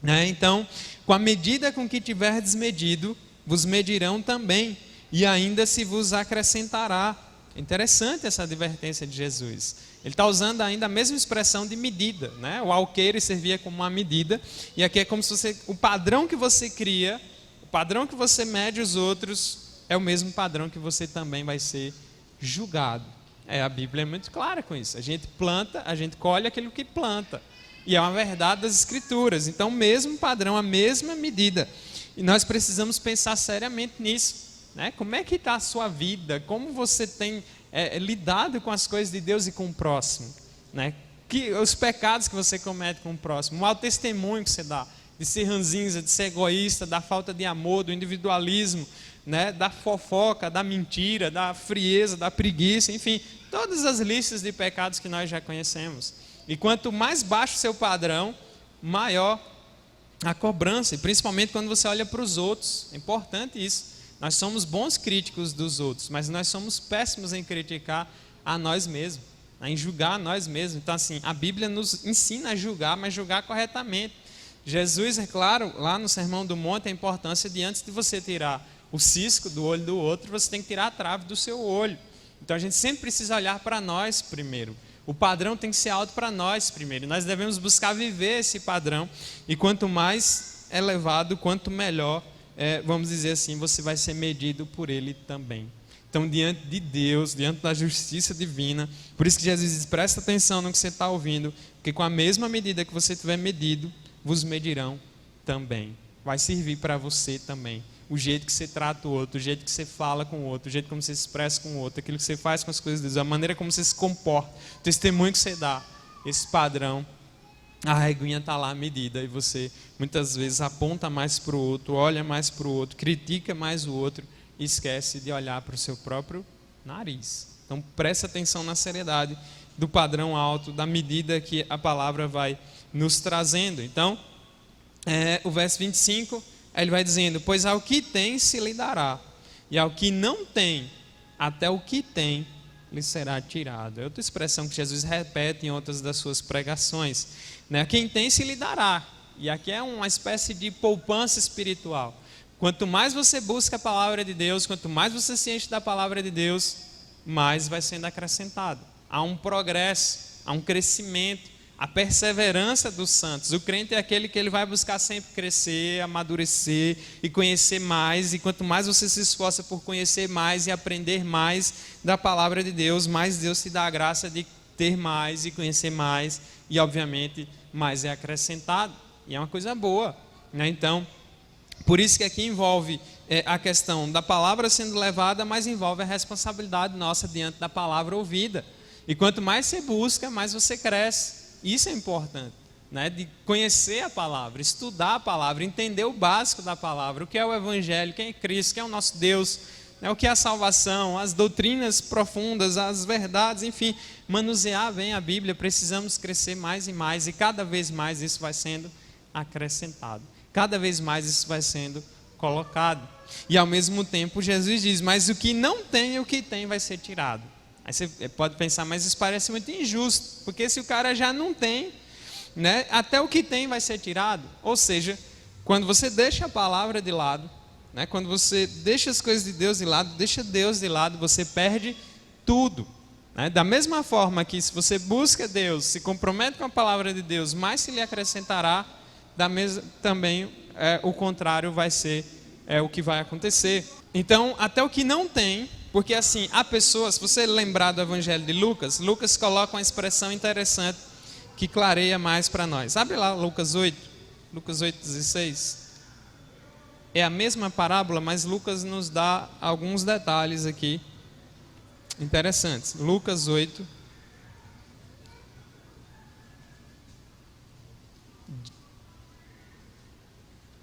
Speaker 1: né? Então, com a medida com que tiverdes medido, vos medirão também, e ainda se vos acrescentará. Interessante essa advertência de Jesus. Ele está usando ainda a mesma expressão de medida, né? O alqueire servia como uma medida, e aqui é como se o padrão que você cria, o padrão que você mede os outros, é o mesmo padrão que você também vai ser julgado. A Bíblia é muito clara com isso. A gente planta, a gente colhe aquilo que planta, e é uma verdade das Escrituras. Então, o mesmo padrão, a mesma medida, e nós precisamos pensar seriamente nisso, né? Como é que está a sua vida? Como você tem lidado com as coisas de Deus e com o próximo, né? Os pecados que você comete com o próximo, o mau testemunho que você dá, de ser ranzinza, de ser egoísta, da falta de amor, do individualismo, né? Da fofoca, da mentira, da frieza, da preguiça, enfim, todas as listas de pecados que nós já conhecemos. E quanto mais baixo o seu padrão, maior a cobrança, e principalmente quando você olha para os outros. É importante isso. Nós somos bons críticos dos outros, mas nós somos péssimos em criticar a nós mesmos, em julgar a nós mesmos. Então, assim, a Bíblia nos ensina a julgar, mas julgar corretamente. Jesus, é claro, lá no Sermão do Monte, a importância de antes de você tirar o cisco do olho do outro, você tem que tirar a trave do seu olho. Então, a gente sempre precisa olhar para nós primeiro. O padrão tem que ser alto para nós primeiro. Nós devemos buscar viver esse padrão. E quanto mais elevado, quanto melhor, vamos dizer assim, você vai ser medido por ele também. Então, diante de Deus, diante da justiça divina, por isso que Jesus diz: presta atenção no que você está ouvindo, porque com a mesma medida que você tiver medido, vos medirão também. Vai servir para você também. O jeito que você trata o outro, o jeito que você fala com o outro, o jeito como você se expressa com o outro, aquilo que você faz com as coisas de Deus, a maneira como você se comporta, o testemunho que você dá, esse padrão, a reguinha está lá à medida, e você muitas vezes aponta mais para o outro, olha mais para o outro, critica mais o outro e esquece de olhar para o seu próprio nariz. Então preste atenção na seriedade do padrão alto, da medida que a palavra vai nos trazendo. Então, o verso 25, ele vai dizendo: pois ao que tem se lhe dará, e ao que não tem, até o que tem lhe será tirado. É outra expressão que Jesus repete em outras das suas pregações, né? Quem tem se lhe dará, e aqui é uma espécie de poupança espiritual. Quanto mais você busca a palavra de Deus, quanto mais você se enche da palavra de Deus, mais vai sendo acrescentado. Há um progresso, há um crescimento, a perseverança dos santos. O crente é aquele que ele vai buscar sempre crescer, amadurecer e conhecer mais. E quanto mais você se esforça por conhecer mais e aprender mais da palavra de Deus, mais Deus te dá a graça de ter mais e conhecer mais. E, obviamente, mais é acrescentado. E é uma coisa boa, né? Então, por isso que aqui envolve a questão da palavra sendo levada, mas envolve a responsabilidade nossa diante da palavra ouvida. E quanto mais você busca, mais você cresce. Isso é importante, né? De conhecer a palavra, estudar a palavra, entender o básico da palavra, o que é o Evangelho, quem é Cristo, quem é o nosso Deus, né? O que é a salvação, as doutrinas profundas, as verdades, enfim, manusear bem a Bíblia. Precisamos crescer mais e mais, e cada vez mais isso vai sendo acrescentado, cada vez mais isso vai sendo colocado. E ao mesmo tempo Jesus diz: mas o que não tem, o que tem vai ser tirado. Aí você pode pensar: mas isso parece muito injusto, porque se o cara já não tem, né, até o que tem vai ser tirado. Ou seja, quando você deixa a palavra de lado, né, quando você deixa as coisas de Deus de lado, deixa Deus de lado, você perde tudo, né? Da mesma forma que se você busca Deus, se compromete com a palavra de Deus, mais se lhe acrescentará, também o contrário vai ser o que vai acontecer. Então, até o que não tem. Porque assim, há pessoas, se você lembrar do Evangelho de Lucas, Lucas coloca uma expressão interessante que clareia mais para nós. Abre lá Lucas 8. Lucas 8,16. É a mesma parábola, mas Lucas nos dá alguns detalhes aqui interessantes. Lucas 8,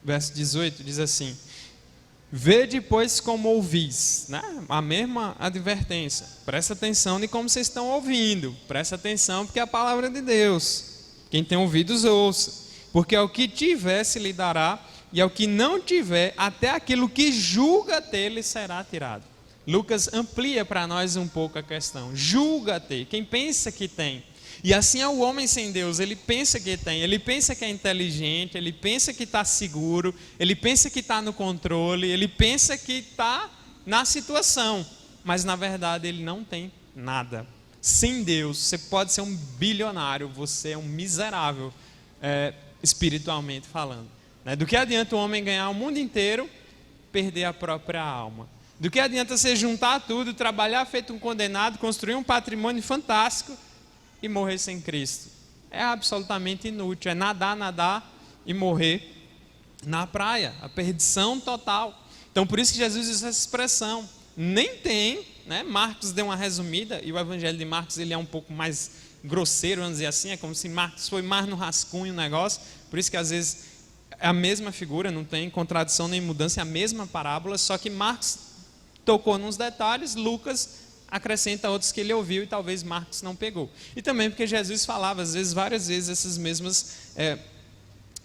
Speaker 1: verso 18, diz assim: vede, pois, como ouvis, né? A mesma advertência. Presta atenção de como vocês estão ouvindo. Presta atenção porque é a palavra de Deus. Quem tem ouvidos, ouça. Porque ao que tiver se lhe dará, e ao que não tiver, até aquilo que julga ter lhe será tirado. Lucas amplia para nós um pouco a questão. Julga ter. Quem pensa que tem. E assim é o homem sem Deus, ele pensa que tem, ele pensa que é inteligente, ele pensa que está seguro, ele pensa que está no controle, ele pensa que está na situação, mas na verdade ele não tem nada. Sem Deus, você pode ser um bilionário, você é um miserável, espiritualmente falando. Do que adianta o homem ganhar o mundo inteiro, perder a própria alma? Do que adianta você juntar tudo, trabalhar feito um condenado, construir um patrimônio fantástico, e morrer sem Cristo? É absolutamente inútil. É nadar e morrer na praia. A perdição total. Então por isso que Jesus usa essa expressão. Nem tem, né? Marcos deu uma resumida, e o evangelho de Marcos ele é um pouco mais grosseiro, vamos dizer assim. É como se Marcos foi mais no rascunho o negócio. Por isso que às vezes é a mesma figura, não tem contradição nem mudança, é a mesma parábola, só que Marcos tocou nos detalhes, Lucas acrescenta outros que ele ouviu e talvez Marcos não pegou. E também porque Jesus falava, às vezes, várias vezes,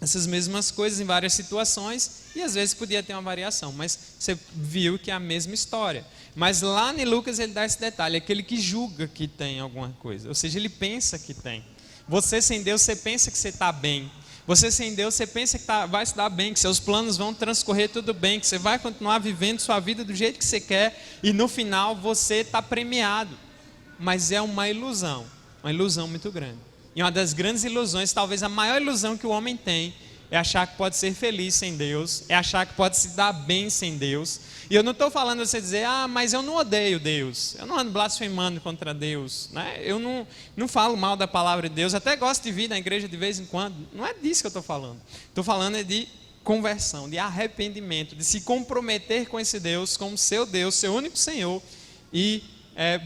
Speaker 1: essas mesmas coisas em várias situações, e às vezes podia ter uma variação, mas você viu que é a mesma história. Mas lá em Lucas ele dá esse detalhe, aquele que julga que tem alguma coisa, ou seja, ele pensa que tem. Você sem Deus, você pensa que você está bem. Você sem Deus, você pensa que vai se dar bem, que seus planos vão transcorrer tudo bem, que você vai continuar vivendo sua vida do jeito que você quer, e no final você está premiado. Mas é uma ilusão muito grande. E uma das grandes ilusões, talvez a maior ilusão que o homem tem, é achar que pode ser feliz sem Deus, é achar que pode se dar bem sem Deus. E eu não estou falando você dizer, mas eu não odeio Deus, eu não ando blasfemando contra Deus, né? Eu não falo mal da palavra de Deus, até gosto de vir na igreja de vez em quando. Não é disso que eu estou falando. Estou falando de conversão, de arrependimento, de se comprometer com esse Deus como seu Deus, seu único Senhor, e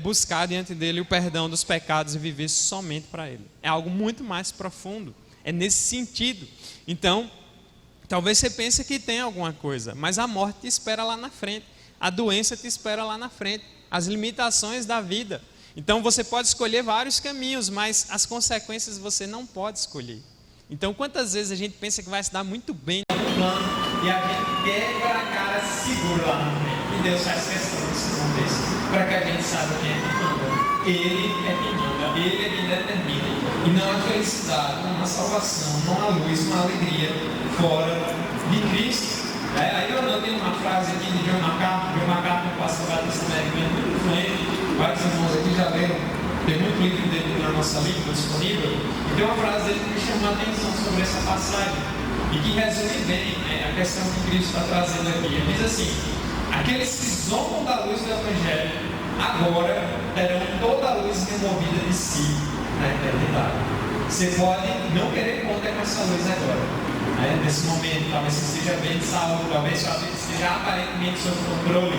Speaker 1: buscar diante dele o perdão dos pecados e viver somente para ele. É algo muito mais profundo, é nesse sentido. Então, talvez você pense que tem alguma coisa, mas a morte te espera lá na frente, a doença te espera lá na frente, as limitações da vida. Então você pode escolher vários caminhos, mas as consequências você não pode escolher. Então quantas vezes a gente pensa que vai se dar muito bem no plano e a gente quebra a cara seguro lá na frente, e Deus faz questão desse contexto, para que a gente saiba quem é que manda. Ele é quem manda, ele é quem determina. E não há felicidade, não há salvação, não há luz, não há alegria fora de Cristo. Aí eu anotei uma frase aqui de John MacArthur, um pastor batista americano muito influente. Vários irmãos aqui já leram, tem muito livro dele na nossa língua disponível. E tem uma frase dele que me chamou a atenção sobre essa passagem e que resume bem a questão que Cristo está trazendo aqui. Ele diz assim: aqueles que zombam da luz do Evangelho agora terão toda a luz removida de si na eternidade. Você pode não querer conta com essa luz agora, nesse momento, talvez você esteja bem de saúde, talvez sua vida esteja aparentemente sob controle,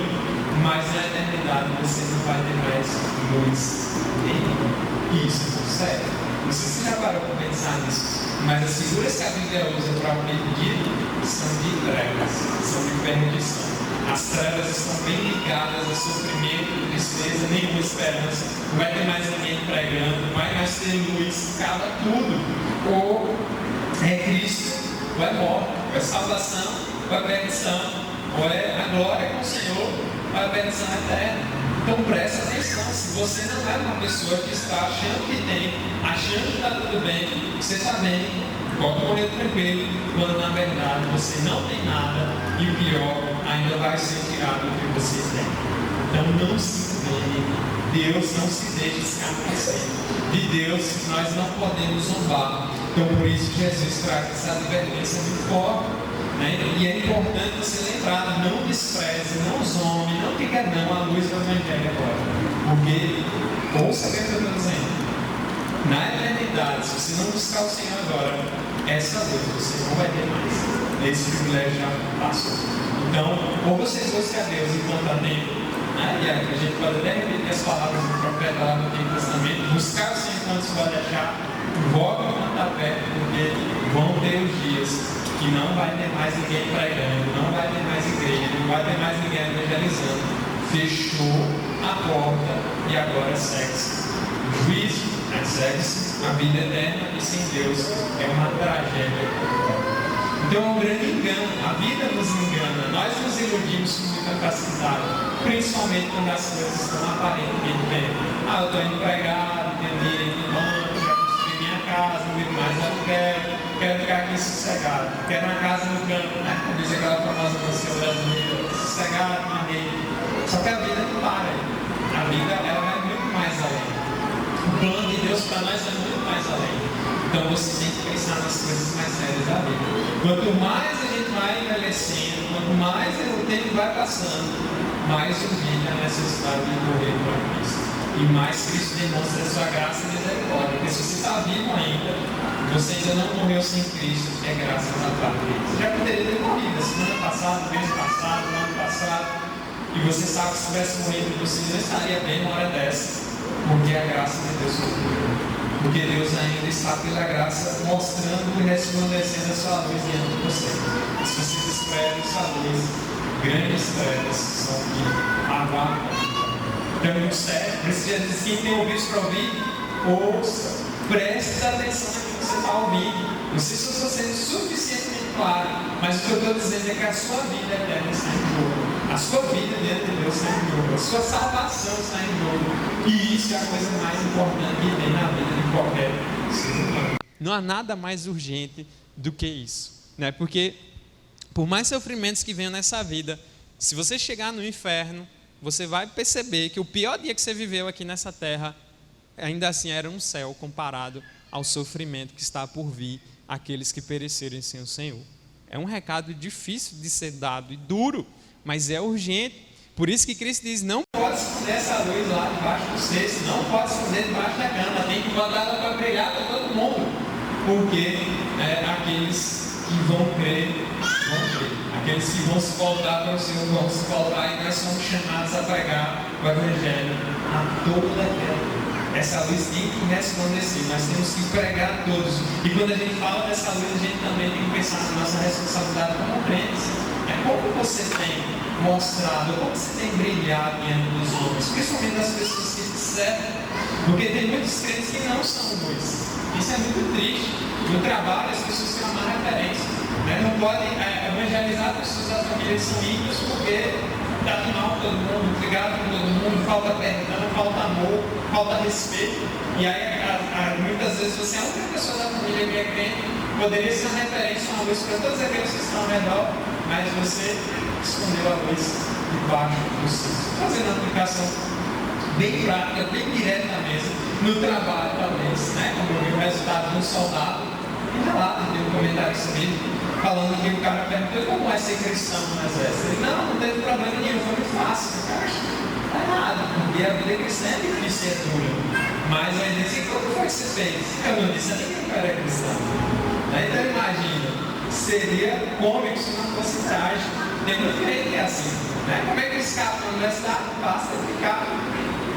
Speaker 1: mas na eternidade você não vai ter mais luz nenhuma. E isso é muito sério. Não sei se você já parou para pensar nisso, mas as figuras que a Bíblia usa para o meio-dia são de trevas, são de perdição. As trevas estão bem ligadas a sofrimento, tristeza, nenhuma esperança. Não vai ter mais ninguém pregando, não vai mais ter luz, acaba tudo. Ou é Cristo, ou é morte, ou é salvação, ou é perdição, ou é a glória com o Senhor, ou é a perdição eterna. Então presta atenção, se você não é uma pessoa que está achando que tem, achando que está tudo bem, você está bem, pode morrer tranquilo, quando na verdade você não tem nada e o pior ainda vai ser tirado do que você tem. Então não se engane, Deus não se deixa escarnecer. De Deus nós não podemos zombar. Então por isso Jesus traz essa advertência muito forte, E é importante você lembrar, não despreze, não zombe, não diga não à luz do Evangelho agora. Porque, ouça o que eu estou dizendo, na eternidade, se você não buscar o Senhor agora,
Speaker 2: essa luz você não vai ter mais. Esse privilégio já passou. Então, ou vocês buscam a Deus enquanto há tempo, né? E a gente pode até repetir as palavras do profeta lá no Antigo Testamento: buscar o Senhor enquanto se pode achar, invoca enquanto está perto, porque vão ter os dias que não vai ter mais ninguém pregando, não vai ter mais igreja, não vai ter mais ninguém evangelizando. Fechou a porta e agora segue-se o juízo, segue-se a vida eterna, e sem Deus é uma tragédia. Então é um grande engano, a vida nos engana, nós nos iludimos com muita facilidade, principalmente quando as coisas estão aparentemente bem. Eu estou indo pregar, tenho dinheiro de banco, já construí minha casa, não vivo mais aluguel, quero ficar aqui sossegado, quero uma casa no campo, né? Como diz aquela famosa música brasileira: sossegado, maneiro. Só que a vida não para aí. A vida, ela vai muito mais além. O plano de Deus para nós é muito mais além. Então você tem que pensar nas coisas mais sérias da vida. Quanto mais a gente vai envelhecendo, quanto mais o tempo vai passando, mais urgente a necessidade de correr para Cristo. E mais Cristo demonstra a sua graça e misericórdia. Porque se você está vivo ainda, você ainda não morreu sem Cristo, é graças a Deus. Você já poderia ter morrido semana passada, mês passado, ano passado. E você sabe que se tivesse morrido, você não estaria bem uma hora dessa, porque a graça de Deus foi. Porque Deus ainda está pela graça mostrando e resplandecendo a sua luz diante de você. Se vocês esperam essa luz, grandes trevas são que aguardam. Então é muito sério. Por isso diz: quem tem ouvidos para ouvir, ouça, preste atenção no que você está ouvindo. Não sei se eu estou sendo suficientemente claro, mas o que eu estou dizendo é que a sua vida eterna está em jogo. A sua vida diante de Deus está em jogo. A sua salvação está em jogo. E isso é a coisa mais importante que tem na vida de qualquer ser humano.
Speaker 1: Não há nada mais urgente do que isso, né? Porque por mais sofrimentos que venham nessa vida, se você chegar no inferno, você vai perceber que o pior dia que você viveu aqui nessa terra, ainda assim era um céu comparado ao sofrimento que está por vir àqueles que perecerem sem o Senhor. É um recado difícil de ser dado e duro, mas é urgente. Por isso que Cristo diz: não
Speaker 2: pode esconder essa luz lá debaixo do cesto, não pode esconder debaixo da cama, tem que botar ela para brilhar para todo mundo, porque aqueles que vão crer, aqueles que vão se voltar para o Senhor vão se voltar, e nós somos chamados a pregar o Evangelho a toda a terra. Essa luz tem que resplandecer, nós temos que pregar a todos. E quando a gente fala dessa luz, a gente também tem que pensar na nossa responsabilidade como crentes. Como você tem mostrado, como você tem brilhado diante dos homens, principalmente das pessoas que te servem, porque tem muitos crentes que não são luz. Isso é muito triste. No trabalho, as pessoas têm uma má referência, né? Não podem evangelizar pessoas da família que são ímpios, porque está de mal com todo mundo, brigado com todo mundo, falta perdão, falta amor, falta respeito. E aí, muitas vezes, você é a única pessoa da família que é crente, poderia ser uma referência, uma luz para todos aqueles que estão ao redor, mas você escondeu a luz debaixo do cesto. Fazendo uma aplicação bem prática, bem direta mesmo, no trabalho talvez, né? Como eu vi o resultado de um soldado, e relato, tem um comentário bíblico, falando que o cara perguntou: como é ser cristão no exército? Ele: não teve problema nenhum, foi muito fácil. O cara está errado, porque a vida cristã é difícil e é dura. Mas aí ele disse: o que foi que você fez? Eu não disse a ninguém que eu era cristão. Então imagina, seria cômico se não fosse trágico. Tem muito crente que é assim, né? Como é que eles escapam da universidade? Basta ficar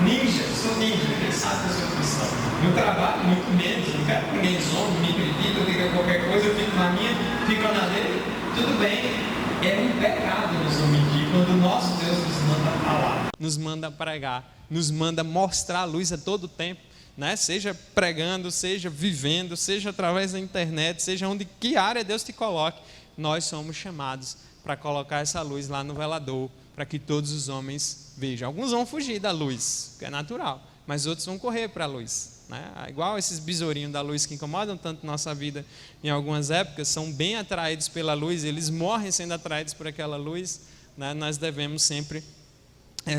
Speaker 2: ninja, sou ninja, quem sabe que eu sou cristão. No trabalho, muito menos, não quero que ninguém zombe, me critica, diga qualquer coisa, eu fico na minha, fico na dele, tudo bem. É um pecado nos omitir quando o nosso Deus nos manda falar,
Speaker 1: nos manda pregar, nos manda mostrar a luz a todo tempo, né? Seja pregando, seja vivendo, seja através da internet, seja onde, que área Deus te coloque, nós somos chamados para colocar essa luz lá no velador, para que todos os homens vejam. Alguns vão fugir da luz, que é natural, mas outros vão correr para a luz, né? Igual esses besourinhos da luz que incomodam tanto nossa vida em algumas épocas, são bem atraídos pela luz, eles morrem sendo atraídos por aquela luz, né? Nós devemos sempre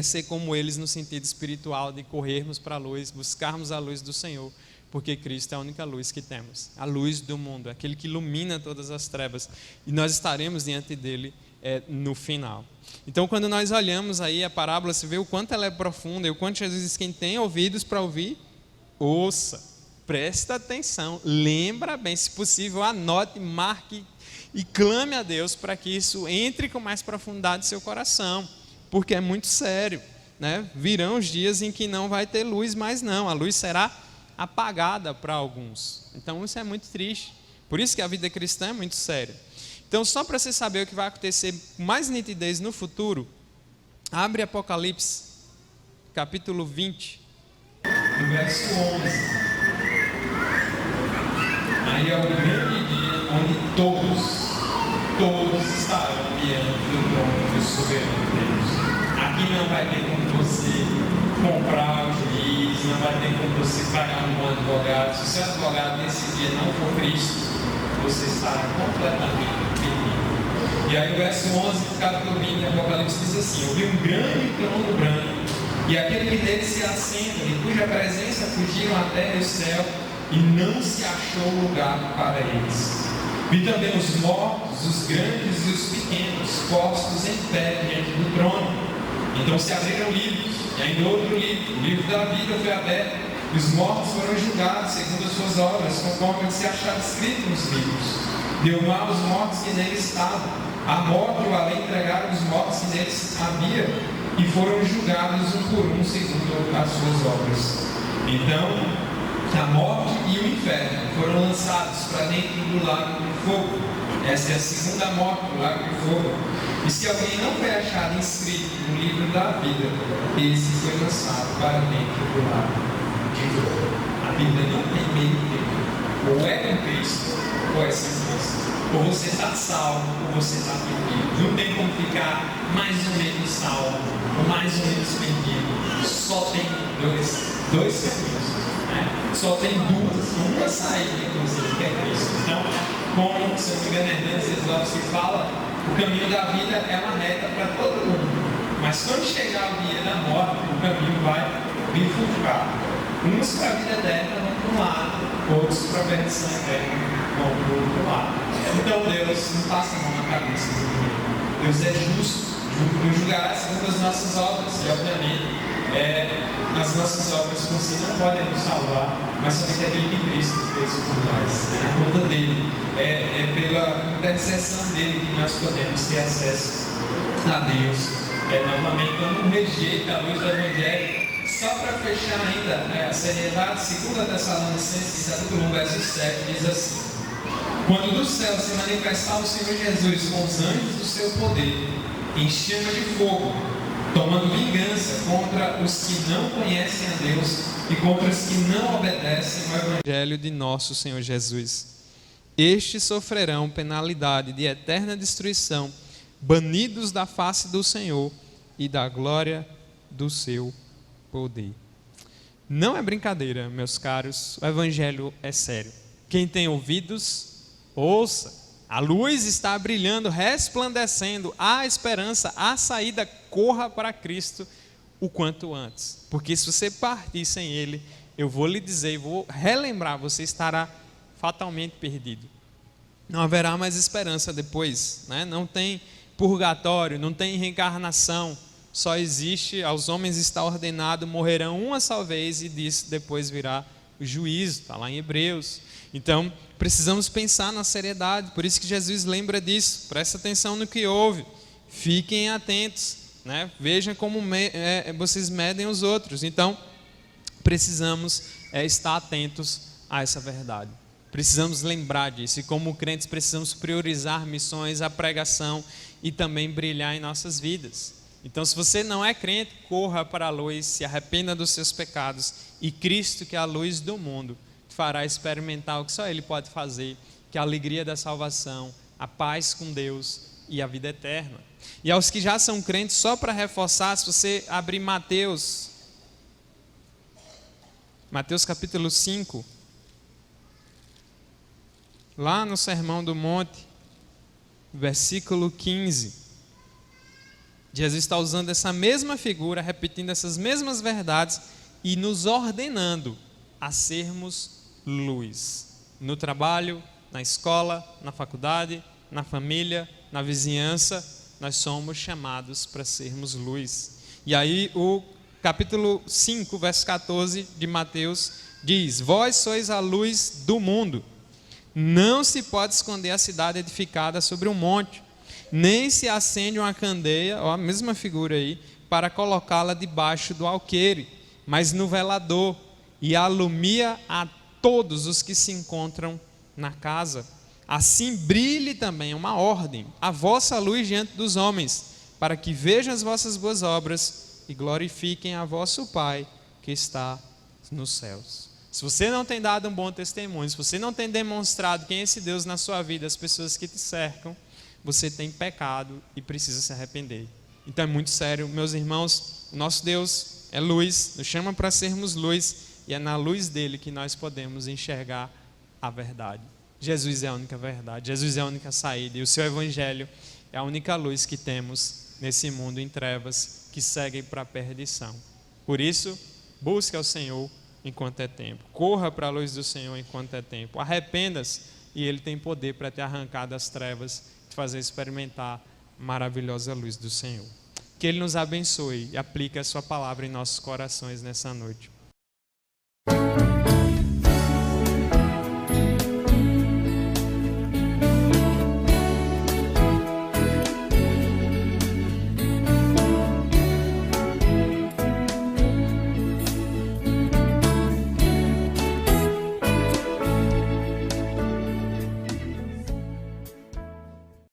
Speaker 1: ser como eles no sentido espiritual, de corrermos para a luz, buscarmos a luz do Senhor, porque Cristo é a única luz que temos, a luz do mundo, aquele que ilumina todas as trevas, e nós estaremos diante dele no final. Então, quando nós olhamos aí a parábola, se vê o quanto ela é profunda, e o quanto Jesus diz: quem tem ouvidos para ouvir, ouça, presta atenção, lembra bem, se possível, anote, marque e clame a Deus para que isso entre com mais profundidade em seu coração, porque é muito sério, né? Virão os dias em que não vai ter luz mais não, a luz será apagada para alguns. Então isso é muito triste, por isso que a vida cristã é muito séria. Então, só para você saber o que vai acontecer com mais nitidez no futuro, abre Apocalipse, capítulo 20.
Speaker 2: No verso 11. Aí é o grande dia onde todos estarão diante do trono do soberano Deus. Aqui não vai ter como você comprar o juiz, não vai ter como você pagar um bom advogado. Se o seu advogado nesse dia não for Cristo, você estará completamente perdido. E aí o verso 11 do capítulo 20 de Apocalipse diz assim: eu vi um grande trono branco, e aquele que nele se assenta, em cuja presença fugiram a terra e o céu, e não se achou lugar para eles. Vi também os mortos, os grandes e os pequenos, postos em pé diante do trono. Então se abriram livros, e ainda outro livro, o livro da vida foi aberto, e os mortos foram julgados segundo as suas obras, conforme se achava escrito nos livros. Deu mal aos mortos que neles estavam. A morte e o além entregaram os mortos que neles havia, e foram julgados um por um segundo as suas obras. Então a morte e o inferno foram lançados para dentro do lago de fogo. Essa é a segunda morte, o lago de fogo. E se alguém não foi achado inscrito no livro da vida, esse foi lançado para dentro do lago de fogo. A Bíblia não tem meio termo. Ou é com Cristo, ou é sem Cristo. Ou você está salvo, ou você está perdido. Não tem como ficar mais ou menos salvo, ou mais ou menos perdido. Só tem dois caminhos. Só tem uma saída, inclusive, que é Cristo. Então, como o seu amigo Hernandes se fala, o caminho da vida é uma reta para todo mundo. Mas quando chegar o dia da morte, o caminho vai bifurcar. Uns para a vida eterna vão para um lado, outros para a perdição eterna vão para o outro lado. Então Deus não passa a mão na cabeça do ninguém. Deus é justo, julgará segundo as nossas obras, e obviamente as nossas obras por si não podem nos salvar, mas somente aquele que Cristo fez por nós. É a conta dele, é pela intercessão dele que nós podemos ter acesso a Deus. Novamente, quando rejeita a luz do Evangelho, só para fechar ainda a seriedade, 2 Tessalonicenses, capítulo 1, verso 7, diz assim: quando do céu se manifestar o Senhor Jesus com os anjos do seu poder, em chama de fogo, tomando vingança contra os que não conhecem a Deus e contra os que não obedecem ao Evangelho
Speaker 1: de nosso Senhor Jesus. Estes sofrerão penalidade de eterna destruição, banidos da face do Senhor e da glória do seu poder. Não é brincadeira, meus caros, o Evangelho é sério. Quem tem ouvidos, ouça. A luz está brilhando, resplandecendo, há esperança, há saída, corra para Cristo o quanto antes. Porque se você partir sem Ele, eu vou lhe dizer, vou relembrar, você estará fatalmente perdido. Não haverá mais esperança depois, né? Não tem purgatório, não tem reencarnação, só existe, aos homens está ordenado, morrerão uma só vez e disso depois virá o juízo, está lá em Hebreus. Então, precisamos pensar na seriedade, por isso que Jesus lembra disso, presta atenção no que houve, fiquem atentos, né? Vejam como vocês medem os outros. Então, precisamos estar atentos a essa verdade, precisamos lembrar disso, e como crentes precisamos priorizar missões, a pregação e também brilhar em nossas vidas. Então, se você não é crente, corra para a luz, se arrependa dos seus pecados, e Cristo, que é a luz do mundo, fará experimentar o que só Ele pode fazer, que é a alegria da salvação, a paz com Deus e a vida eterna. E aos que já são crentes, só para reforçar, se você abrir Mateus capítulo 5, lá no Sermão do Monte, versículo 15, Jesus está usando essa mesma figura, repetindo essas mesmas verdades e nos ordenando a sermos luz, no trabalho, na escola, na faculdade, na família, na vizinhança, nós somos chamados para sermos luz. E aí o capítulo 5, verso 14 de Mateus diz: vós sois a luz do mundo. Não se pode esconder a cidade edificada sobre um monte, nem se acende uma candeia, ó, a mesma figura aí, para colocá-la debaixo do alqueire, mas no velador, e alumia a todos os que se encontram na casa. Assim brilhe também, uma ordem, a vossa luz diante dos homens, para que vejam as vossas boas obras e glorifiquem a vosso Pai que está nos céus. Se você não tem dado um bom testemunho, se você não tem demonstrado quem é esse Deus na sua vida, as pessoas que te cercam, você tem pecado e precisa se arrepender. Então é muito sério, meus irmãos, o nosso Deus é luz, nos chama para sermos luz, e é na luz dele que nós podemos enxergar a verdade. Jesus é a única verdade, Jesus é a única saída, e o seu evangelho é a única luz que temos nesse mundo em trevas que seguem para a perdição. Por isso, busque ao Senhor enquanto é tempo, corra para a luz do Senhor enquanto é tempo, arrependa-se, e ele tem poder para te arrancar das trevas, te fazer experimentar a maravilhosa luz do Senhor. Que ele nos abençoe e aplique a sua palavra em nossos corações nessa noite.